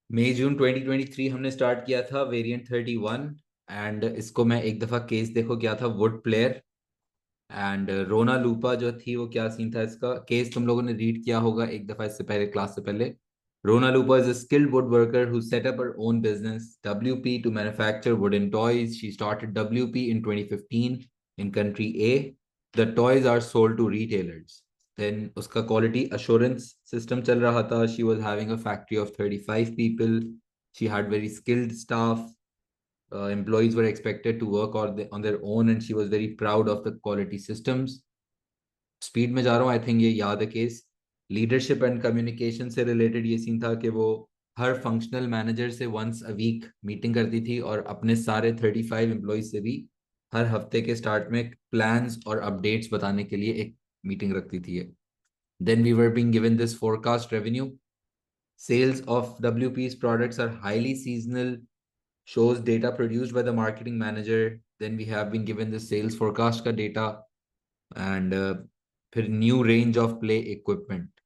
मई जून 2023 हमने स्टार्ट किया था वेरिएंट 31। एंड इसको मैं एक दफ़ा केस देखो गया था वुड प्लेयर। एंड रोना लूपा जो थी वो क्या सीन था इसका केस तुम लोगों ने रीड किया होगा एक दफ़ा इससे पहले क्लास से पहले। रोना लूपा is a skilled woodworker who set up her own business WP to manufacture wooden toys. She started WP in 2015 in country A. The toys are sold to retailers. Then उसका quality assurance system चल रहा था. She was having a factory of 35 people. She had very skilled staff. Employees were expected to work on their own and she was very proud of the quality systems. Speed में जा रहा हूँ, I think ये याद है case. Leadership and communication से related ये scene था कि वो हर फंक्शनल मैनेजर से वंस अ वीक मीटिंग करती थी और अपने सारे 35 एम्प्लॉयज से भी हर हफ्ते के स्टार्ट में प्लान्स और अपडेट्स बताने के लिए एक मीटिंग रखती थी। Then we were being given this forecast revenue. Sales of WP's products are highly seasonal, shows data produced by the marketing manager. Then we have been given the sales forecast का data and फिर new range of play equipment.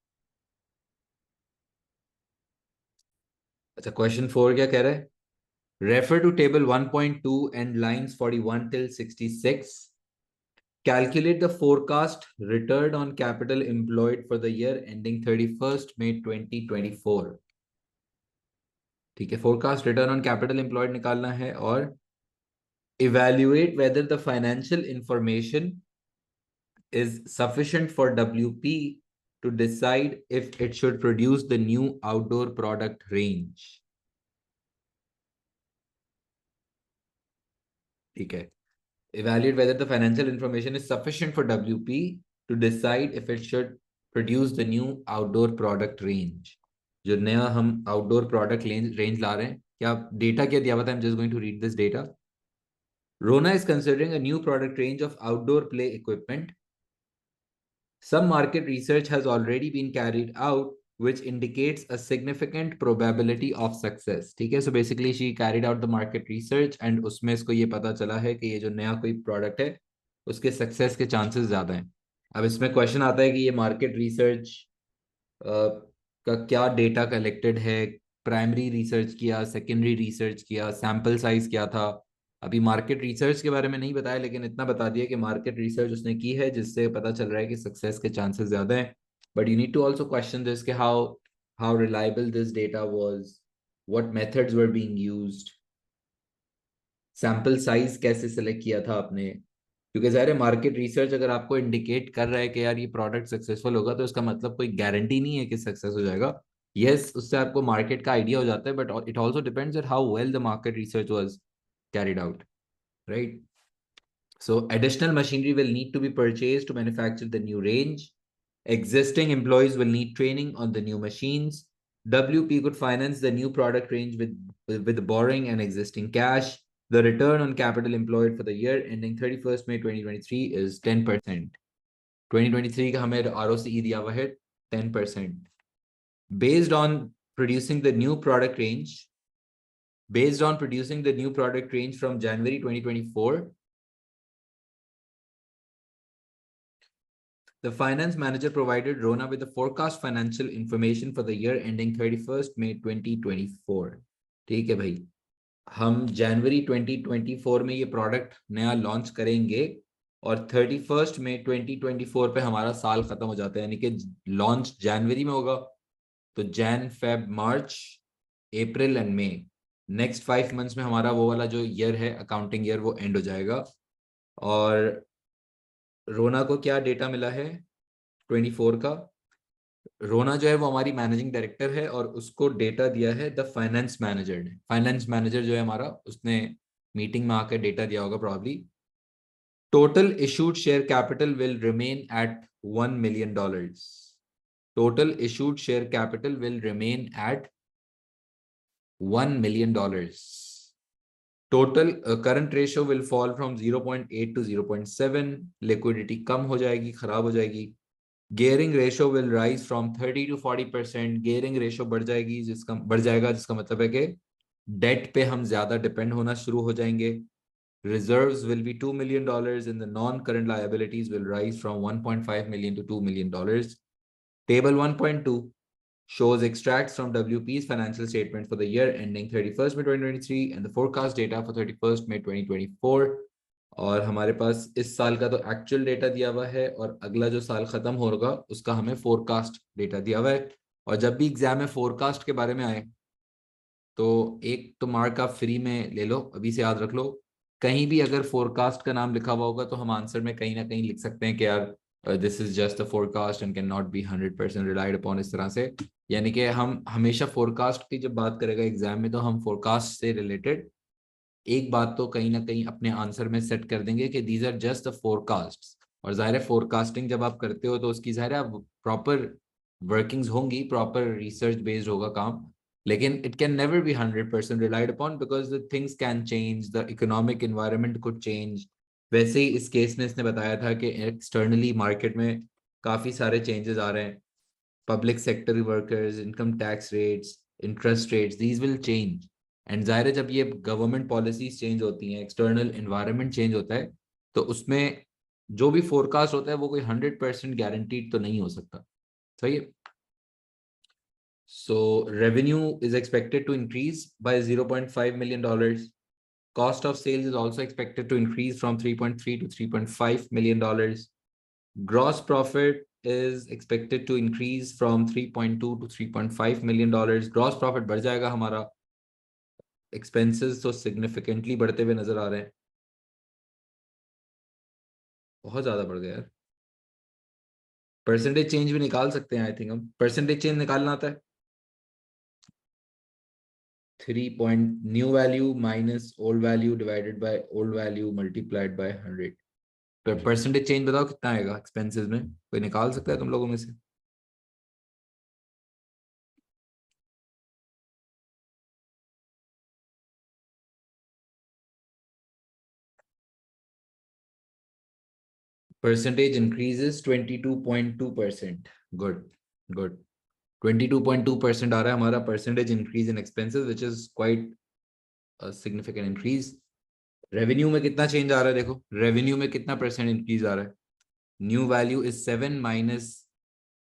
अच्छा, question 4 क्या कह रहा है? Refer to table 1.2 and lines 41 till 66. Calculate the forecast return on capital employed for the year ending 31st May 2024. ठीक है, forecast return on capital employed निकालना है और evaluate whether the financial information is sufficient for WP to decide if it should produce the new outdoor product range. ठीक है, evaluate whether the financial information is sufficient for WP to decide if it should produce the new outdoor product range. जो नया हम outdoor product range ला रहे हैं, क्या data क्या दिया हुआ था? I'm just going to read this data. Rona is considering a new product range of outdoor play equipment. Some market research has already been carried out which indicates a significant probability of success. ठीक है, so basically she carried out the market research and उसमें इसको ये पता चला है कि ये जो नया कोई प्रोडक्ट है उसके सक्सेस के चांसेस ज्यादा हैं। अब इसमें क्वेश्चन आता है कि ये मार्केट रिसर्च का क्या डेटा कलेक्टेड है, प्राइमरी रिसर्च किया, सेकेंडरी रिसर्च किया, सैंपल साइज क्या था। अभी मार्केट रिसर्च के बारे में नहीं बताया लेकिन इतना बता दिया कि मार्केट रिसर्च उसने की है जिससे पता चल रहा है कि सक्सेस के चांसेस ज्यादा हैं। But you need to also question this कि how reliable this data was, what methods were being used, sample size कैसे सेलेक्ट किया था आपने। क्योंकि ज़ाहिर है मार्केट रिसर्च अगर आपको इंडिकेट कर रहा है कि यार ये प्रोडक्ट सक्सेसफुल होगा तो इसका मतलब कोई गारंटी नहीं है कि सक्सेस हो जाएगा। यस, उससे आपको मार्केट का आइडिया हो जाता है but it also depends on how well the market research was carried out, right? So additional machinery will need to be purchased to manufacture the new range. Existing employees will need training on the new machines. WP could finance the new product range with borrowing and existing cash. The return on capital employed for the year ending 31st May 2023 is 10%. 2023 का हमें ROCE दिया हुआ है 10%. Based on producing the new product range, from January 2024, the finance manager provided Rona with the forecast financial information for the year ending 31st May 2024. ठीक है भाई, हम जनवरी 2024 में ये प्रोडक्ट नया लॉन्च करेंगे और 31st मई 2024 पे हमारा साल खत्म हो जाता है, यानी कि लॉन्च जनवरी में होगा तो Jan Feb March April and May, next 5 months में हमारा वो वाला जो ईयर है अकाउंटिंग ईयर वो एंड हो जाएगा। और रोना को क्या डेटा मिला है 24 का? रोना जो है वो हमारी मैनेजिंग डायरेक्टर है और उसको डेटा दिया है द फाइनेंस मैनेजर ने। फाइनेंस मैनेजर जो है हमारा, उसने मीटिंग में आकर डेटा दिया होगा probably. Total issued share capital will remain at $1 million. Total issued share capital will remain at $1 million. Total current ratio will fall from 0.8 to 0.7. Liquidity कम हो जाएगी, खराब हो जाएगी। Gearing ratio will rise from 30 to 40%. Gearing ratio बढ़ जाएगा जिसका मतलब है कि डेट पे हम ज्यादा डिपेंड होना शुरू हो जाएंगे। Reserves will be $2 million and the non-current liabilities will rise from 1.5 million to $2 million. Table 1.2. shows extracts from WP's financial statement for the year ending 31st May 2023 and the forecast data for 31st May 2024. और हमारे पास इस साल का तो actual data दिया हुआ है और अगला जो साल खत्म होगा उसका हमें फोरकास्ट डेटा दिया हुआ है। और जब भी एग्जाम में फोरकास्ट के बारे में आए तो एक तो मार्क आप फ्री में ले लो, अभी से याद रख लो। कहीं भी अगर फोरकास्ट का नाम लिखा हुआ होगा तो हम आंसर में कहीं ना कहीं लिख सकते हैं कि यार this is just a forecast and can not be 100% relied upon, इस तरह से। यानी कि हम हमेशा फोरकास्ट की जब बात करेगा एग्जाम में तो हम फोरकास्ट से रिलेटेड एक बात तो कहीं ना कहीं अपने आंसर में सेट कर देंगे कि these are just the forecast. और जाहिर है फोरकास्टिंग जब आप करते हो तो उसकी जाहिर है प्रॉपर वर्किंग्स होंगी, प्रॉपर रिसर्च बेस्ड होगा काम। लेकिन it can never be 100% relied upon because the things can change, the economic environment could change. वैसे ही इस केस में इसने बताया था कि एक्सटर्नली मार्केट में काफी सारे चेंजेस आ रहे हैं। Public sector workers, income tax rates, interest rates, these will change. And जाहिर है जब ये गवर्नमेंट पॉलिसीज चेंज होती हैं, एक्सटर्नल एनवायरनमेंट चेंज होता है, तो उसमें जो भी फोरकास्ट होता है वो कोई 100% गारंटीड तो नहीं हो सकता। सही है। So revenue is expected to increase by $0.5 million. Cost of sales is also expected to increase from 3.3 to $3.5 million. Gross profit is expected to increase from 3.2 to $3.5 million. Gross profit बढ़ जाएगा हमारा, expenses तो significantly बढ़ते हुए नजर आ रहे हैं, बहुत ज्यादा बढ़ गया यार। परसेंटेज चेंज भी निकाल सकते हैं, आई थिंक हम परसेंटेज चेंज निकालना आता है। 3 point new value minus old value divided by old value multiplied by 100। तो परसेंटेज चेंज बताओ कितना आएगा एक्सपेंसेस में, कोई निकाल सकता है तुम लोगों में से? Percentage increases 22.2%। Good, good. 22.2% आ रहा है हमारा percentage increase in expenses which is quite significant increase. Revenue में कितना चेंज आ रहा है देखो, रेवेन्यू में कितना परसेंट इंक्रीज आ रहा है। New value is 7 minus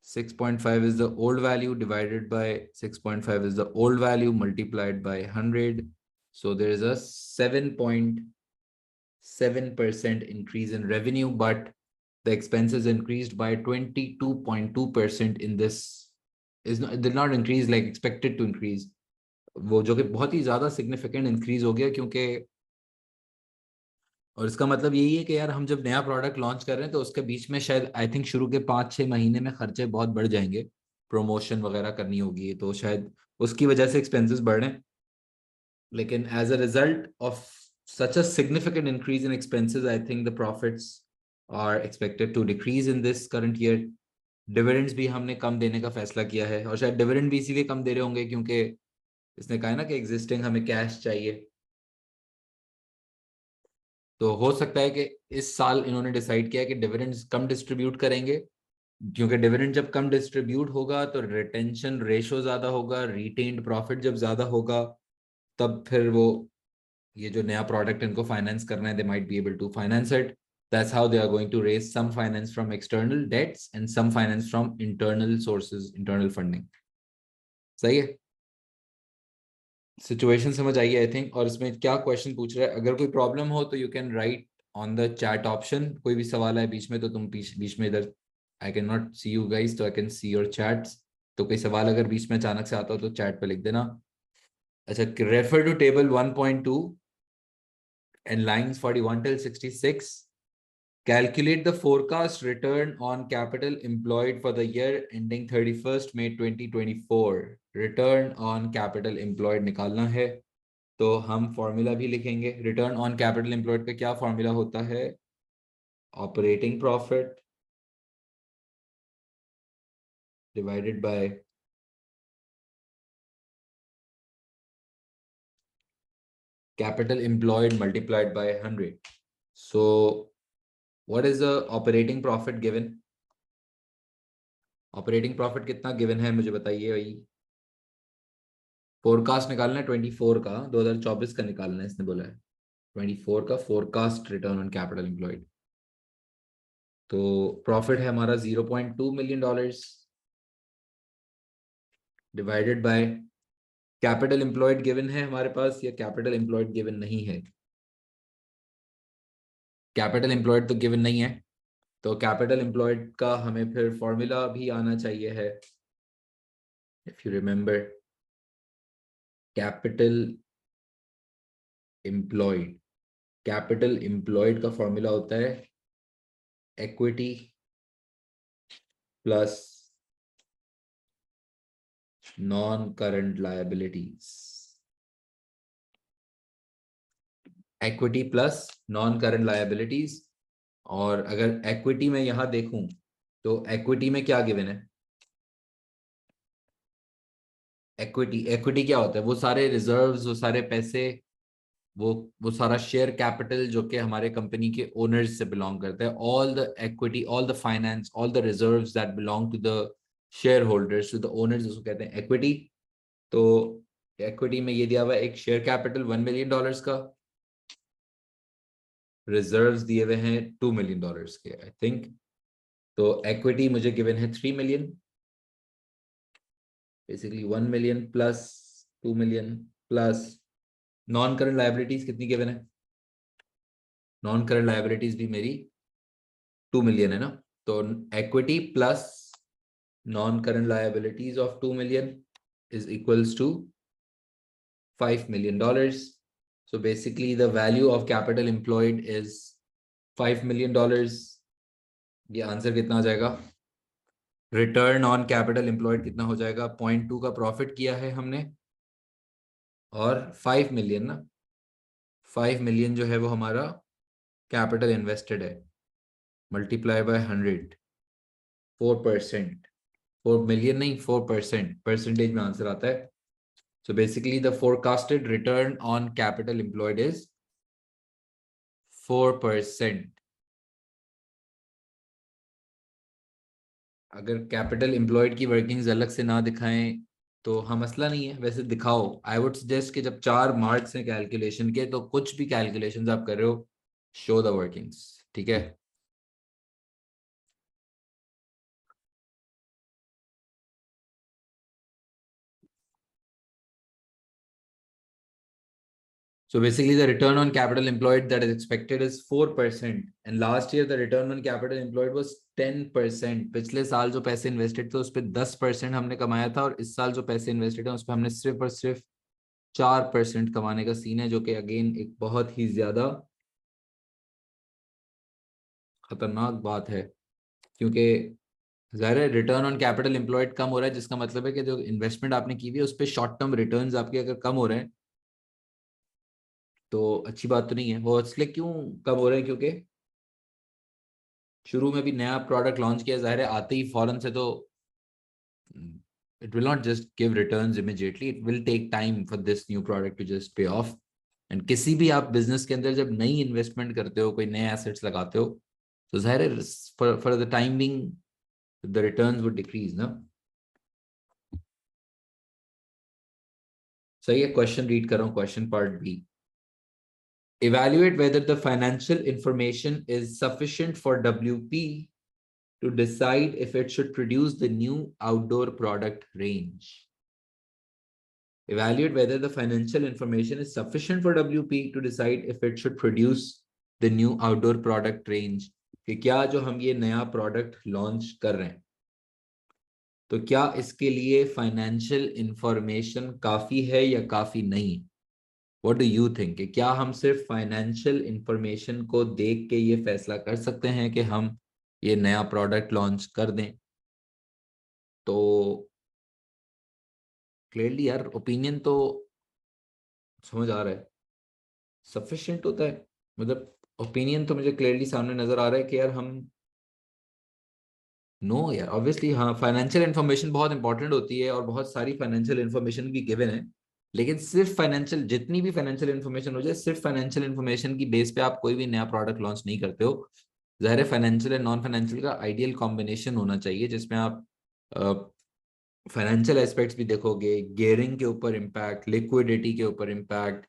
6.5 is the old value divided by 6.5 is the old value multiplied by 100. So there is a 7.7% increase in revenue, but the expenses increased by 22.2% in this, is not, did not increase like expected to increase। वो जो कि बहुत ही ज्यादा significant increase हो गया क्योंकि, और इसका मतलब यही है कि यार हम जब नया प्रोडक्ट लॉन्च कर रहे हैं तो उसके बीच में शायद आई थिंक शुरू के 5-6 महीने में खर्चे बहुत बढ़ जाएंगे, प्रमोशन वगैरह करनी होगी तो शायद उसकी वजह से एक्सपेंसेस बढ़ रहे हैं। लेकिन as a result of such a significant increase in expenses, I think the profits are expected to decrease in this current year। Dividends भी हमने कम देने का फैसला किया है, और शायद डिविडेंड भी इसीलिए कम दे रहे होंगे क्योंकि इसने कहा है ना कि एग्जिस्टिंग हमें कैश चाहिए। तो हो सकता है कि इस साल इन्होंने डिसाइड किया है कि डिविडेंड्स कम डिस्ट्रीब्यूट करेंगे, क्योंकि डिविडेंड जब कम डिस्ट्रीब्यूट होगा तो रिटेंशन रेशो ज्यादा होगा, रिटेन्ड प्रॉफिट जब ज्यादा होगा तब फिर वो ये जो नया प्रोडक्ट इनको फाइनेंस करना है, they might be able to finance it. That's how they are going to raise some finance from external debts and some finance from internal sources, internal funding. सही है, सिचुएशन समझ आई आई थिंक। और इसमें क्या question पूछ रहा है, अगर कोई प्रॉब्लम हो तो you can write on the chat option. कोई भी सवाल है बीच में तो तुम बीच बीच में इधर, I can not see you guys तो I can see your chats. तो कोई सवाल अगर बीच में अचानक से आता हो तो चैट पे लिख देना। अच्छा, refer to table 1.2 and lines 41 till 66। Calculate the forecast return on capital employed for the year ending 31st May 2024। Return on capital employed निकालना है तो हम फॉर्मूला भी लिखेंगे। रिटर्न ऑन कैपिटल एम्प्लॉयड का क्या फॉर्मूला होता है? Operating profit divided by capital employed multiplied by 100। So what is the operating profit given? Operating profit कितना गिवन है मुझे बताइए भाई। फोरकास्ट निकालना है 24 का, 2024 का निकालना है इसने बोला है। 24 का forecast return on capital employed. तो प्रॉफिट है हमारा $0.2 million। Divided by capital employed given है हमारे पास या कैपिटल एम्प्लॉयड गिवन नहीं है? कैपिटल एम्प्लॉयड तो गिवन नहीं है, तो कैपिटल एम्प्लॉयड का हमें फिर फॉर्मूला भी आना चाहिए है। If you remember, capital employed, capital employed का फॉर्मूला होता है equity plus non current liabilities. Equity plus non current liabilities. और अगर इक्विटी में यहां देखूं तो इक्विटी में क्या गिवन है? इक्विटी, इक्विटी क्या होता है? वो सारे रिजर्व्स, वो सारे पैसे, वो सारा शेयर कैपिटल जो कि हमारे कंपनी के ओनर्स से बिलोंग करता है। All the equity, all the finance, all the reserves that belong to the shareholders, to the owners, उसको कहते हैं इक्विटी। तो इक्विटी में ये दिया हुआ है एक शेयर कैपिटल $1 मिलियन का, रिजर्व्स दिए हुए हैं $2 मिलियन के आई थिंक। तो इक्विटी मुझे गिवन है 3 million, basically 1 million plus 2 million plus non current liabilities कितनी गिवन है? नॉन करंट लायबिलिटीज भी मेरी 2 मिलियन है ना। तो equity plus non current liabilities of 2 million is equals to $5 million. So basically the value of capital employed is $5 million. ये answer कितना आ जाएगा? रिटर्न ऑन कैपिटल एम्प्लॉयड कितना हो जाएगा? 0.2 का प्रॉफिट किया है हमने, और 5 मिलियन ना, 5 मिलियन जो है वो हमारा कैपिटल इन्वेस्टेड है, मल्टीप्लाई बाय 100, 4%, 4 मिलियन नहीं 4%, परसेंटेज में आंसर आता है। So basically the forecasted return on capital employed is 4%. अगर कैपिटल एम्प्लॉयड की वर्किंग्स अलग से ना दिखाएं तो हाँ मसला नहीं है, वैसे दिखाओ। आई वुड सजेस्ट कि जब 4 मार्क्स हैं कैलकुलेशन के, तो कुछ भी कैलकुलेशंस आप कर रहे हो, शो द वर्किंग्स, ठीक है? So basically the return on capital employed that is expected is 4%, and last year the return on capital employed was 10%. पिछले साल जो पैसे इन्वेस्टेड थे उस पर 10% हमने कमाया था, और इस साल जो पैसे इन्वेस्टेड हैं उस पर हमने सिर्फ और सिर्फ 4% कमाने का सीन है, जो कि अगेन एक बहुत ही ज्यादा खतरनाक बात है। क्योंकि जाहिर है रिटर्न ऑन कैपिटल एम्प्लॉयड कम हो रहा है, जिसका मतलब है कि जो इन्वेस्टमेंट आपने की हुई है उस पर शॉर्ट टर्म रिटर्न्स आपके अगर कम हो रहे हैं तो अच्छी बात तो नहीं है। वो इसलिए क्यों कम हो रहे हैं? क्योंकि शुरू में भी नया प्रोडक्ट लॉन्च किया, जाहिर है आते ही फौरन से तो it will not just give returns immediately. It will take time for this new product to just pay off. And किसी भी आप बिजनेस के अंदर जब नई इन्वेस्टमेंट करते हो, कोई नए एसेट्स लगाते हो, तो जाहिर है for the time being the returns would decrease ना। सही है, क्वेश्चन रीड कर रहा हूँ, question part B. Evaluate whether the financial information is sufficient for WP to decide if it should produce the new outdoor product range. Evaluate whether the financial information is sufficient for WP to decide if it should produce the new outdoor product range. कि क्या जो हम ये नया product launch कर रहे हैं तो क्या इसके लिए फाइनेंशियल इंफॉर्मेशन काफी है या काफी नहीं? What do you think? क्या हम सिर्फ फाइनेंशियल इंफॉर्मेशन को देख के ये फैसला कर सकते हैं कि हम ये नया प्रोडक्ट लॉन्च कर दें? तो क्लियरली यार ओपिनियन तो समझ आ रहा है, सफिशिएंट होता है। मतलब ओपिनियन तो मुझे क्लियरली सामने नजर आ रहा है कि यार हम नो यार ऑब्वियसली हाँ फाइनेंशियल इन्फॉर्मेशन बहुत इंपॉर्टेंट होती है और बहुत सारी फाइनेंशियल इन्फॉर्मेशन भी गिवन है, लेकिन सिर्फ फाइनेंशियल, जितनी भी फाइनेंशियल इन्फॉर्मेशन हो जाए, सिर्फ फाइनेंशियल इन्फॉर्मेशन की बेस पे आप कोई भी नया प्रोडक्ट लॉन्च नहीं करते हो। ज़ाहिर है फाइनेंशियल एंड नॉन फाइनेंशियल का आइडियल कॉम्बिनेशन होना चाहिए, जिसमें आप फाइनेंशियल एस्पेक्ट्स भी देखोगे, गियरिंग के ऊपर इम्पैक्ट, लिक्विडिटी के ऊपर impact.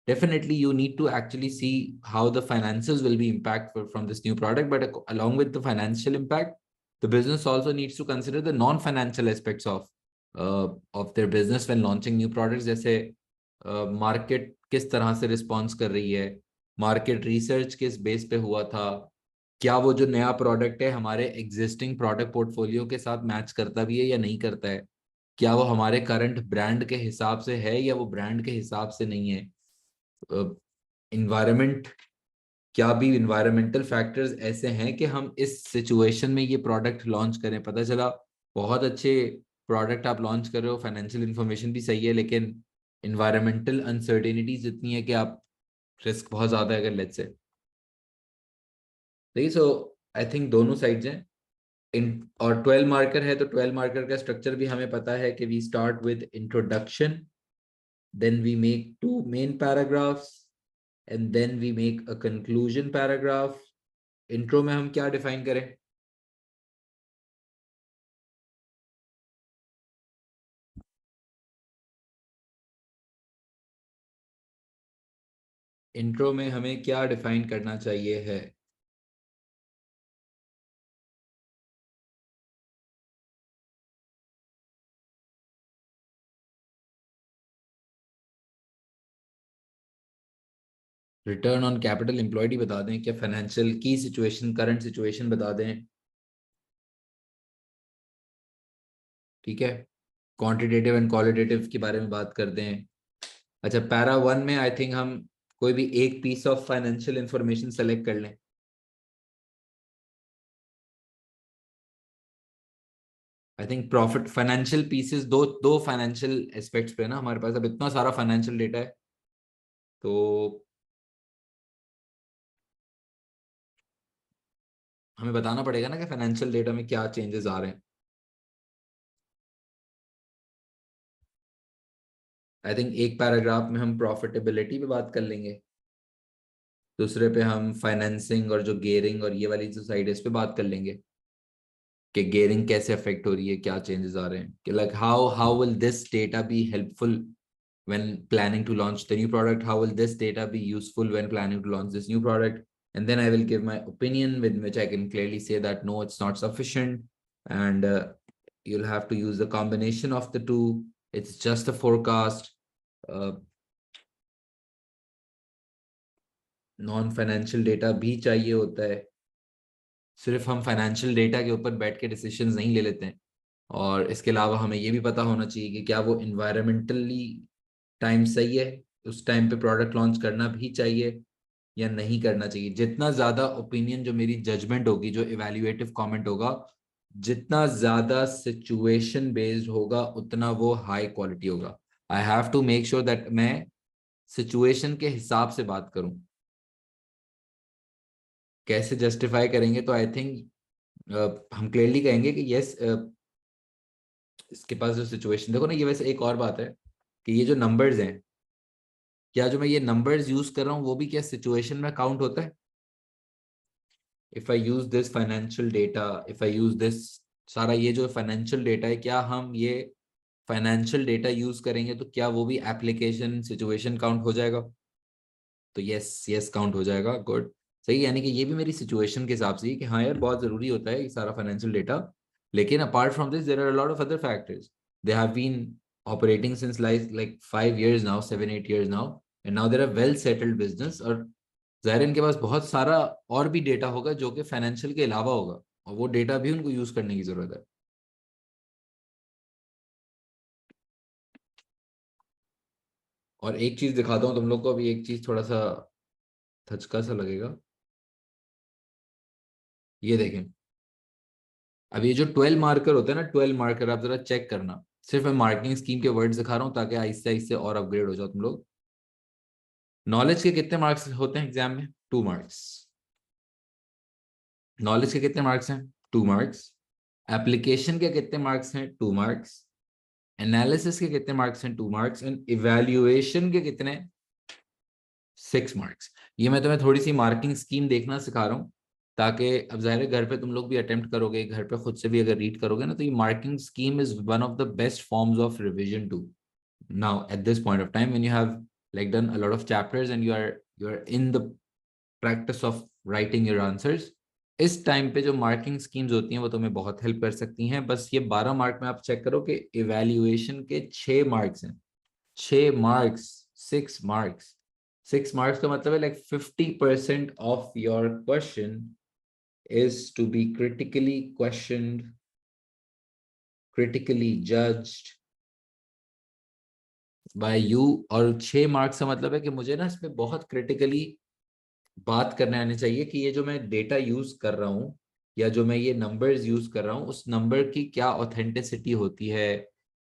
Definitely you need to actually see how the finances will be impacted from this new product, but along with the financial impact, the business also needs to consider the non-financial aspects of of their business when launching new products, जैसे market किस तरह से response कर रही है, market research किस base पे हुआ था, क्या वो जो नया प्रोडक्ट है हमारे एग्जिस्टिंग प्रोडक्ट पोर्टफोलियो के साथ मैच करता भी है या नहीं करता है, क्या वो हमारे करंट ब्रांड के हिसाब से है या वो ब्रांड के हिसाब से नहीं है, इन्वायरमेंट, क्या भी इन्वायरमेंटल फैक्टर्स ऐसे हैं कि हम इस सिचुएशन में ये प्रोडक्ट लॉन्च करें। पता चला बहुत अच्छे प्रोडक्ट आप लॉन्च कर रहे हो, फाइनेंशियल इंफॉर्मेशन भी सही है, लेकिन इन्वायरमेंटल अनसर्टेनिटीज इतनी है कि आप रिस्क बहुत ज्यादा है अगर लेट्स से। देखिए, सो आई थिंक दोनों साइड्स हैं इन, और 12 मार्कर है तो 12 मार्कर का स्ट्रक्चर भी हमें पता है कि we start with introduction, then we make 2 main paragraphs, and then we make a conclusion paragraph. Intro में हम क्या डिफाइन करें? इंट्रो में हमें क्या डिफाइन करना चाहिए है? रिटर्न ऑन कैपिटल एम्प्लॉयड ही बता दें, क्या फाइनेंशियल की सिचुएशन, करंट सिचुएशन बता दें? ठीक है, क्वांटिटेटिव एंड क्वालिटेटिव के बारे में बात कर दें। अच्छा, पैरा 1 में आई थिंक हम कोई भी एक piece of financial information select कर लें। I think profit financial pieces, दो दो फाइनेंशियल एस्पेक्ट्स पे ना हमारे पास अब इतना सारा फाइनेंशियल डेटा है, तो हमें बताना पड़ेगा ना कि फाइनेंशियल डेटा में क्या चेंजेस आ रहे हैं। आई थिंक एक पैराग्राफ में हम प्रॉफिटेबिलिटी पे बात कर लेंगे, दूसरे पे हम फाइनेंसिंग और जो गेयरिंग और ये वाली जो साइड है इस पे बात कर लेंगे कि गेयरिंग कैसे अफेक्ट हो रही है, क्या चेंजेस आ रहे हैं, कि like how will this data be helpful when planning to launch the new product, how will this data be useful when planning to launch this new product, and then I will give my opinion with which I can clearly say that no, it's not sufficient, and you'll have to use the combination of the two, it's just a forecast, uh, non financial data भी चाहिए होता है, सिर्फ हम financial data के ऊपर बैठ के डिसीजंस नहीं ले लेते हैं, और इसके अलावा हमें ये भी पता होना चाहिए कि क्या वो इन्वायरमेंटली टाइम सही है, उस टाइम पे प्रोडक्ट लॉन्च करना भी चाहिए या नहीं करना चाहिए। जितना ज्यादा ओपिनियन, जो मेरी जजमेंट होगी, जो इवेल्युएटिव कमेंट होगा, जितना ज्यादा सिचुएशन बेस्ड होगा उतना वो हाई क्वालिटी होगा। I have to make sure that मैं सिचुएशन के हिसाब से बात करूं। कैसे जस्टिफाई करेंगे? तो आई थिंक हम क्लियरली कहेंगे कि यस, इसके पास जो सिचुएशन, देखो ना, ये वैसे एक और बात है कि ये जो नंबर्स हैं, क्या जो मैं ये नंबर्स यूज कर रहा हूँ वो भी क्या सिचुएशन में काउंट होता है? If I use this financial data, if I use this, सारा ये जो फाइनेंशियल डेटा है, क्या हम ये फाइनेंशियल डेटा यूज करेंगे तो क्या वो भी एप्लीकेशन सिचुएशन काउंट हो जाएगा? तो यस, यस काउंट हो जाएगा, गुड, सही। यानी कि ये भी मेरी सिचुएशन के हिसाब से ही कि हाँ यार बहुत जरूरी होता है ये सारा फाइनेंशियल डेटा, लेकिन apart from this there are a lot of other factors, they have been operating since like 5 years now, 7-8 years now, and now they're a well settled business, और जाहिर है इनके पास बहुत सारा और भी डेटा होगा जो कि फाइनेंशियल के अलावा होगा, और वो डेटा भी उनको यूज करने की जरूरत है। और एक चीज दिखाता हूँ तुम लोग को, अभी एक चीज थोड़ा सा थचका सा लगेगा, ये देखें। अब ये जो 12 मार्कर होता है ना, 12 मार्कर, आप जरा चेक करना, सिर्फ मैं मार्किंग स्कीम के वर्ड्स दिखा रहा हूँ ताकि आहिस्ते आहिस्ते और अपग्रेड हो जाओ तुम लोग। नॉलेज के कितने मार्क्स होते हैं एग्जाम में? 2 मार्क्स। नॉलेज के कितने मार्क्स हैं? 2 मार्क्स। एप्लीकेशन के कितने मार्क्स हैं? 2 मार्क्स। एनालिसिस के कितने मार्क्स हैं? 2 मार्क्स। एंड इवेल्युएशन के कितने? 6 मार्क्स। ये मैं तुम्हें थोड़ी सी मार्किंग स्कीम देखना सिखा रहा हूँ, ताकि अब जाहिर है घर पे तुम लोग भी अटेम्प्ट करोगे, घर पे खुद से भी अगर रीड करोगे ना, तो ये marking scheme is one of the best forms of revision to. Now at this point of time when you have like done a lot of chapters and you are in the practice of writing your answers, इस time पे जो marking schemes होती हैं वो तुम्हें बहुत help कर सकती हैं। बस ये 12 मार्क में आप चेक करो कि इवैल्यूएशन के 6 मार्क्स हैं। 6 मार्क्स, 6 मार्क्स, 6 मार्क्स का मतलब है like 50% of your question is to be critically questioned, critically judged by you. और 6 मार्क्स का मतलब है कि मुझे ना इसमें बहुत क्रिटिकली बात करने आनी चाहिए कि ये जो मैं डेटा यूज कर रहा हूँ या जो मैं ये नंबर्स यूज कर रहा हूँ उस नंबर की क्या ऑथेंटिसिटी होती है।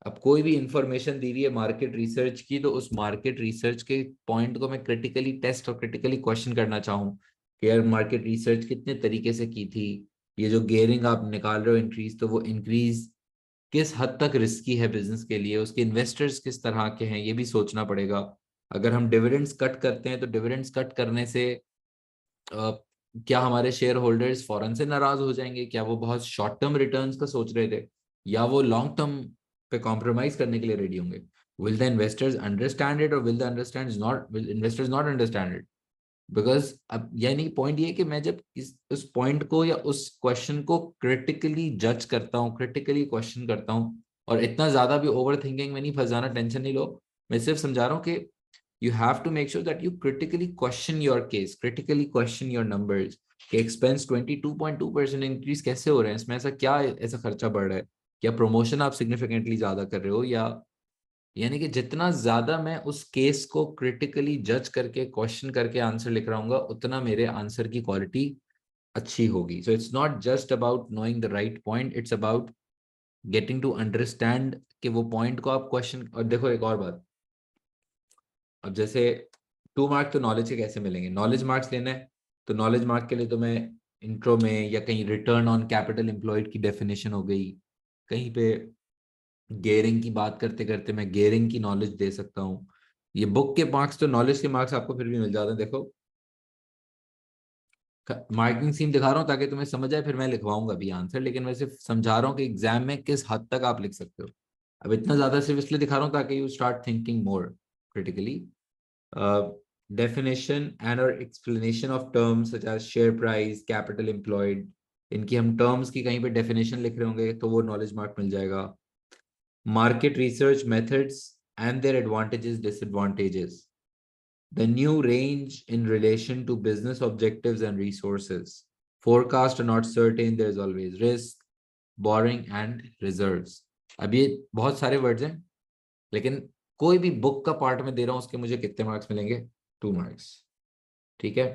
अब कोई भी इंफॉर्मेशन दी रही है मार्केट रिसर्च की, तो उस मार्केट रिसर्च के पॉइंट को मैं क्रिटिकली टेस्ट और क्रिटिकली क्वेश्चन करना चाहूँ कि यार मार्केट रिसर्च कितने तरीके से की थी, ये जो गेयरिंग आप निकाल रहे हो इंक्रीज, तो वो इंक्रीज किस हद तक रिस्की है बिजनेस के लिए, उसके इन्वेस्टर्स किस तरह के हैं, ये भी सोचना पड़ेगा। अगर हम डिविडेंड्स कट करते हैं तो डिविडेंड्स कट करने से क्या हमारे शेयर होल्डर्स फौरन से नाराज हो जाएंगे? क्या वो बहुत शॉर्ट टर्म रिटर्न्स का सोच रहे थे, या वो लॉन्ग टर्म पे कॉम्प्रोमाइज करने के लिए रेडी होंगे? Will the investors understand it, or will the understand not, will investors not understand it? Because अब यानी पॉइंट ये है कि मैं जब उस पॉइंट को या उस क्वेश्चन को क्रिटिकली जज करता हूँ, क्रिटिकली क्वेश्चन करता हूँ, और इतना ज्यादा भी ओवर थिंकिंग में नहीं फंस जाना, टेंशन नहीं लो। मैं सिर्फ समझा रहा हूँ कि you have to make sure that you critically question your case, critically question your numbers कि एक्सपेंस 22.2% इंक्रीज कैसे हो रहे हैं, इसमें ऐसा क्या, ऐसा खर्चा बढ़ रहा है? क्या प्रमोशन आप सिग्निफिकेंटली ज्यादा कर रहे हो? या यानी कि जितना ज्यादा मैं उस केस को क्रिटिकली जज करके क्वेश्चन करके आंसर लिख रहा हूँ उतना मेरे आंसर की क्वालिटी अच्छी होगी। So it's not just about knowing the right point, it's about getting to understand कि वो पॉइंट को आप क्वेश्चन। और देखो एक और बात, अब जैसे 2 मार्क तो नॉलेज के कैसे मिलेंगे? नॉलेज मार्क्स लेना है तो नॉलेज मार्क के लिए तो मैं इंट्रो में या कहीं रिटर्न ऑन कैपिटल एम्प्लॉयड की डेफिनेशन हो गई, कहीं पे गेयरिंग की बात करते करते मैं गेयरिंग की नॉलेज दे सकता हूँ। ये बुक के मार्क्स तो नॉलेज के मार्क्स आपको फिर भी मिल जाते हैं। देखो मार्किंग स्कीम दिखा रहा हूँ ताकि तुम्हें समझ आए, फिर मैं लिखवाऊंगा भी आंसर, लेकिन मैं सिर्फ समझा रहा हूँ कि एग्जाम में किस हद तक आप लिख सकते हो। अब इतना ज्यादा सिर्फ इसलिए दिखा रहा हूँ ताकि you start thinking more critically. Definition and or explanation of terms such as share price, capital employed, इनकी हम terms की कहीं पे definition लिख रहे होंगे तो वो knowledge mark मिल जाएगा। Market research methods and their advantages, disadvantages, the new range in relation to business objectives and resources, forecast are not certain, there is always risk, borrowing and reserves। अब ये बहुत सारे वर्ड्स हैं, लेकिन कोई भी book का पार्ट में दे रहा हूं उसके मुझे कितने मार्क्स मिलेंगे? 2 मार्क्स। ठीक है।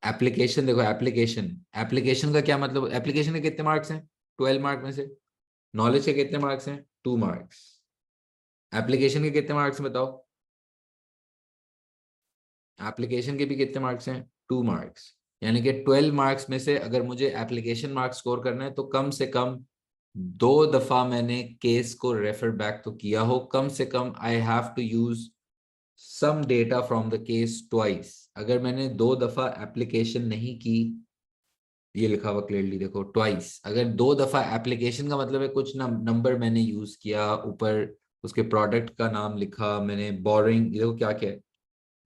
एप्लीकेशन देखो, एप्लीकेशन, एप्लीकेशन का क्या मतलब? एप्लीकेशन के कितने मार्क्स हैं? 12 मार्क में से। नॉलेज के कितने मार्क्स हैं? 2 मार्क्स। एप्लीकेशन के कितने मार्क्स हैं बताओ? एप्लीकेशन के भी कितने मार्क्स हैं? 2 मार्क्स। यानी कि 12 मार्क्स में से अगर मुझे एप्लीकेशन मार्क्स स्कोर करना है तो कम से कम 2 दफा मैंने केस को रेफर बैक तो किया हो, कम से कम I have to use some data from the case twice. अगर मैंने 2 दफा एप्लीकेशन नहीं की, ये लिखा हुआ क्लियरली देखो, ट्वाइस। अगर 2 दफा एप्लीकेशन का मतलब है कुछ नंबर मैंने यूज किया, ऊपर उसके प्रोडक्ट का नाम लिखा मैंने, बोरिंग, ये देखो क्या क्या है,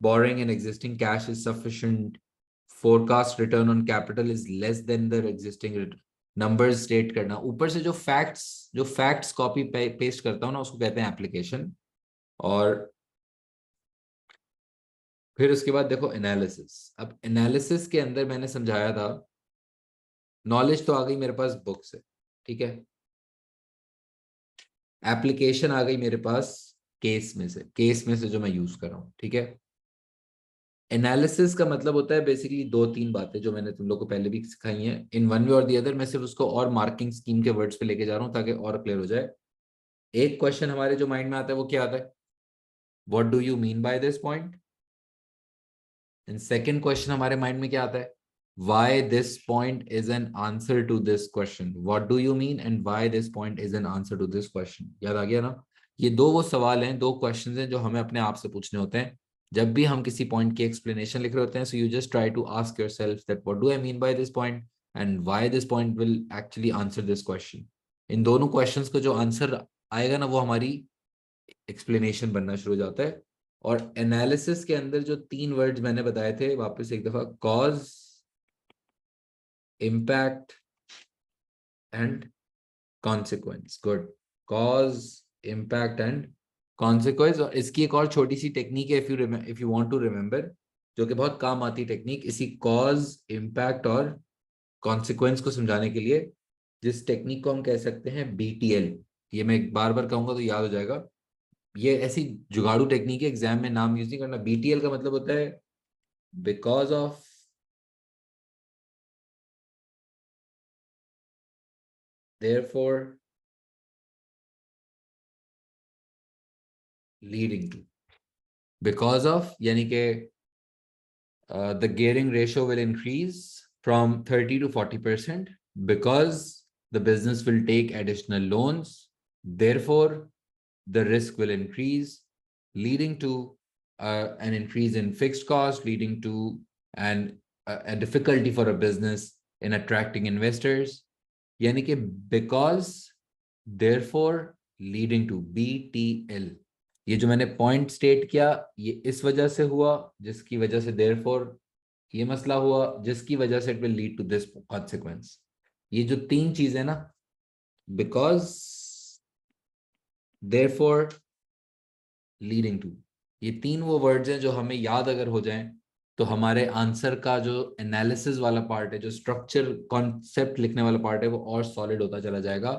boring and existing cash is sufficient, forecast return on capital is less than the existing, numbers state करना, ऊपर से जो फैक्ट्स कॉपी पेस्ट करता हूँ ना उसको कहते हैं एप्लीकेशन। और फिर उसके बाद देखो एनालिसिस। अब एनालिसिस के अंदर मैंने समझाया था, नॉलेज तो आ गई मेरे पास बुक से, ठीक है, एप्लीकेशन आ गई मेरे पास केस में से जो मैं यूज कर रहा हूँ, ठीक है। एनालिसिस का मतलब होता है बेसिकली 2-3 बातें जो मैंने तुम लोग को पहले भी सिखाई हैं इन वन वे और दी अदर। मैं सिर्फ उसको और मार्किंग स्कीम के वर्ड्स पे लेके जा रहा हूँ ताकि और क्लियर हो जाए। एक क्वेश्चन हमारे जो माइंड में आता है वो क्या आता है? What do you mean by this point? And second question हमारे माइंड में क्या आता है? why this point is an answer to this question, what do you mean and why this point is an answer to this question। याद आ गया ना? ये दो वो सवाल हैं, दो क्वेश्चंस हैं जो हमें अपने आप से पूछने होते हैं जब भी हम किसी पॉइंट की एक्सप्लेनेशन लिख रहे होते हैं। So you just try to ask yourself that what do I mean by this point and why this point will actually answer this question. इन दोनों क्वेश्चंस को जो आंसर आएगा ना वो हमारी एक्सप्लेनेशन बनना शुरू हो जाता है। और एनालिसिस के अंदर जो 3 वर्ड्स मैंने बताए थे, वापस एक दफा, cause, impact and consequence. Good. Cause, impact and consequence. और इसकी एक और छोटी सी टेक्निक है, if you want to remember, जो कि बहुत काम आती टेक्निक इसी कॉज, इम्पैक्ट और कॉन्सिक्वेंस को समझाने के लिए, जिस टेक्निक को हम कह सकते हैं BTL। ये मैं बार बार कहूंगा तो याद हो जाएगा। ये ऐसी जुगाड़ू टेक्निक है, एग्जाम में नाम यूज नहीं करना। BTL का मतलब होता है because of, therefore, leading to. Because of यानी कि the gearing ratio will increase from 30 to 40% because the business will take additional loans. Therefore, the risk will increase, leading to an increase in fixed cost, leading to a difficulty for a business in attracting investors. यानी कि because, therefore, leading to, BTL। ये जो मैंने point state किया, ये इस वजह से हुआ, जिसकी वजह से देयरफॉर ये मसला हुआ, जिसकी वजह से it will lead to this consequence. ये जो 3 चीजें ना, बिकॉज, देयरफॉर, लीडिंग टू, ये 3 वो वर्ड्स हैं जो हमें याद अगर हो जाएं तो हमारे आंसर का जो एनालिसिस वाला पार्ट है, जो स्ट्रक्चर कॉन्सेप्ट लिखने वाला पार्ट है, वो और सॉलिड होता चला जाएगा।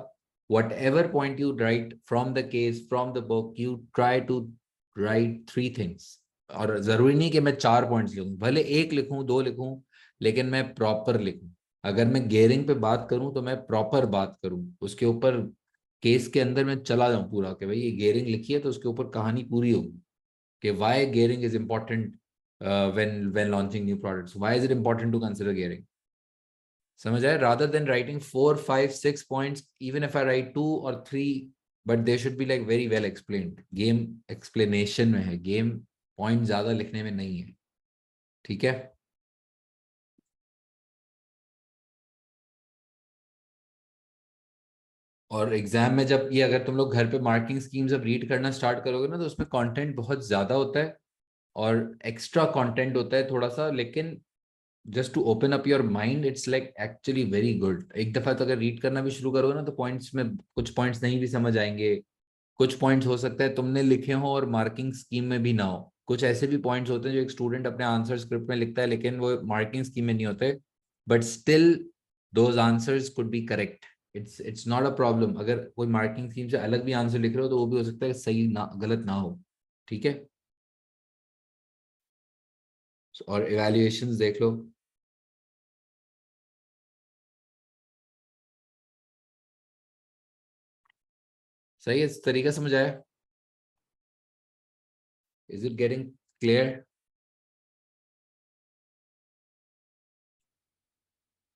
Whatever point you write from the case, from the book, you try to write 3 things. और जरूरी नहीं कि मैं 4 पॉइंट्स लिखूं, भले 1 लिखूं, 2 लिखूं, लेकिन मैं प्रॉपर लिखूं। अगर मैं गेयरिंग पे बात करूं तो मैं प्रॉपर बात करूं, उसके ऊपर केस के अंदर मैं चला जाऊं पूरा, कि भाई ये गेयरिंग लिखी है तो उसके ऊपर कहानी पूरी होगी कि why gearing is important when launching new products, why is it important to consider gearing। समझ आए? rather than writing 4 5 6 points, even if I write 2 or 3, but they should be like very well explained। Game explanation में है, game point ज्यादा लिखने में नहीं है। ठीक है। और एग्जाम में जब ये, अगर तुम लोग घर पे मार्किंग स्कीम जब रीड करना स्टार्ट करोगे ना, तो उसमें कंटेंट बहुत ज्यादा होता है और एक्स्ट्रा कंटेंट होता है थोड़ा सा, लेकिन just to open up your mind, it's like actually very good. एक दफा तो अगर रीड करना भी शुरू करोगे ना, तो पॉइंट्स में कुछ पॉइंट्स नहीं भी समझ आएंगे, कुछ पॉइंट्स हो सकता है तुमने लिखे हो और मार्किंग स्कीम में भी ना हो। कुछ ऐसे भी पॉइंट्स होते हैं जो एक स्टूडेंट अपने आंसर स्क्रिप्ट में लिखता है लेकिन वो मार्किंग स्कीम में नहीं होते, but still those answers could be correct. It's not a problem अगर कोई मार्किंग स्कीम से अलग भी आंसर लिख रहे हो, तो वो भी हो सकता है सही ना, गलत ना हो। ठीक है। और इवैल्यूएशंस देख लो। सही है, इस तरीका समझ आया? Is it getting clear?